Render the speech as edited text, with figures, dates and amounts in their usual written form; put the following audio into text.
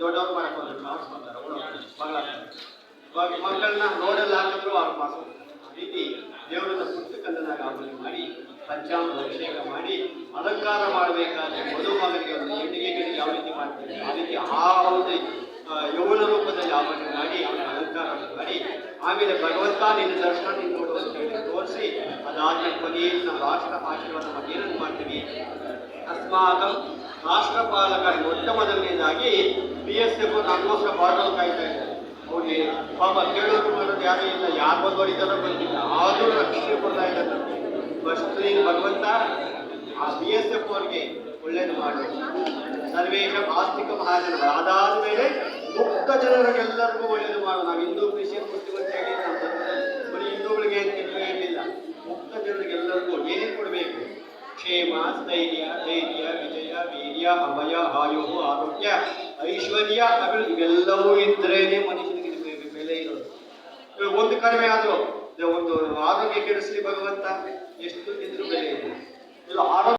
ದೊಡ್ಡವ್ರು ಮಾಡಕ್ ಹೋದ್ರೆ ಮಾಡಿಸ್ಕೊಂತಾರೆ ಮಗಳ ಇವಾಗ ಮಕ್ಕಳನ್ನ ರೋಡಲ್ಲಿ ಹಾಕಿದ್ರು ಅವ್ರು ಮಾಡಿಸ್ತಾರೆ. ಆ ರೀತಿ ದೇವರನ್ನ ಪುಸ್ತಕದನ್ನಾಗಿ ಆವರಣೆ ಮಾಡಿ ಪಂಚಾಮೃತ ಅಭಿಷೇಕ ಮಾಡಿ ಅಲಂಕಾರ ಮಾಡಬೇಕಾದ್ರೆ ಮದುಮಗನಿಗೆ ಒಂದು ಹೆಣ್ಣಿಗೆ ಯಾವ ರೀತಿ ಮಾಡ್ತಾರೆ ಆ ರೀತಿ ಆ ಒಂದು ಯೌವನ ರೂಪದಲ್ಲಿ ಆವರಣೆ ಮಾಡಿ ಅವನ ಅಲಂಕಾರ ಮಾಡಿ ಆಮೇಲೆ ಭಗವಂತ ನಿನ್ನ ದರ್ಶನ ನೀನು ನೋಡುವಂತ ಹೇಳಿ ತೋರಿಸಿ ಅದಾದ್ಮೇಲೆ ಕೊನೆಯಲ್ಲಿ ನಾವು ರಾಷ್ಟ್ರ ಆಶೀರ್ವಾದ ಮಾಡಿ ಏನಂತ ಮಾಡ್ತೀವಿ ಅಸ್ಮಾಕಂ ರಾಷ್ಟ್ರಪಾಲಕ ಮೊಟ್ಟ ಮೊದಲನೇದಾಗಿ BSF ನಮಗೋಸ್ಕರ ಬಾರ್ಡರ್ ಕಾಯ್ತಾ ಇದ್ದಾರೆ. ಅವ್ರಿಗೆ ಪಾಪ ಕೇಳೋದು ಮಾಡೋದು ಯಾರೂ ಇಲ್ಲ, ಯಾರು ಬಂದು ಹೊಡಿತಾರೋ ಬಂದಿಲ್ಲ, ಆದರೂ ರಕ್ಷಣೆ ಕೊಡ್ತಾ ಇದ್ದಾರೆ. ಫಸ್ಟ್ ಭಗವಂತ ಆ BSF ಅವ್ರಿಗೆ ಒಳ್ಳೇದು ಮಾಡಿ ಸರ್ವೇಶ ಆಸ್ತಿಕ ಮಹಾಜನ ಅದಾದ ಮೇಲೆ ಮುಕ್ತ ಜನರಿಗೆಲ್ಲರಿಗೂ ಒಳ್ಳೇದು ಮಾಡು. ನಾವು ಹಿಂದೂ ಕ್ರಿಶ್ಚಿಯನ್ ಮುಸ್ಲಿಂ ಅಂತ ಹೇಳಿ ನಮ್ಮ ಧರ್ಮದಲ್ಲಿ ಬರೀ ಹಿಂದೂಗಳಿಗೆ ಏನಿಲ್ಲ, ಮುಕ್ತ ಜನರಿಗೆಲ್ಲರಿಗೂ ಏನೇನು ಕೊಡಬೇಕು? ಕ್ಷೇಮ, ಸ್ಥೈರ್ಯ, ಧೈರ್ಯ, ವಿಜಯ, ವೀರ್ಯ, ಅಭಯ, ಆಯು, ಆರೋಗ್ಯ, ಐಶ್ವರ್ಯ, ಇವೆಲ್ಲವೂ ಇದ್ರೇನೆ ಮನುಷ್ಯನಿಗೆ ಬೆಲೆ ಇರೋದು. ಒಂದು ಕಡಿಮೆ ಆದರೂ ಒಂದು ಆರೋಗ್ಯ ಕೆಡಿಸಲಿ ಭಗವಂತ ಎಷ್ಟು ಇದ್ರೂ ಬೆಲೆ ಇದೆ. ಇಲ್ಲ ಆರೋಗ್ಯ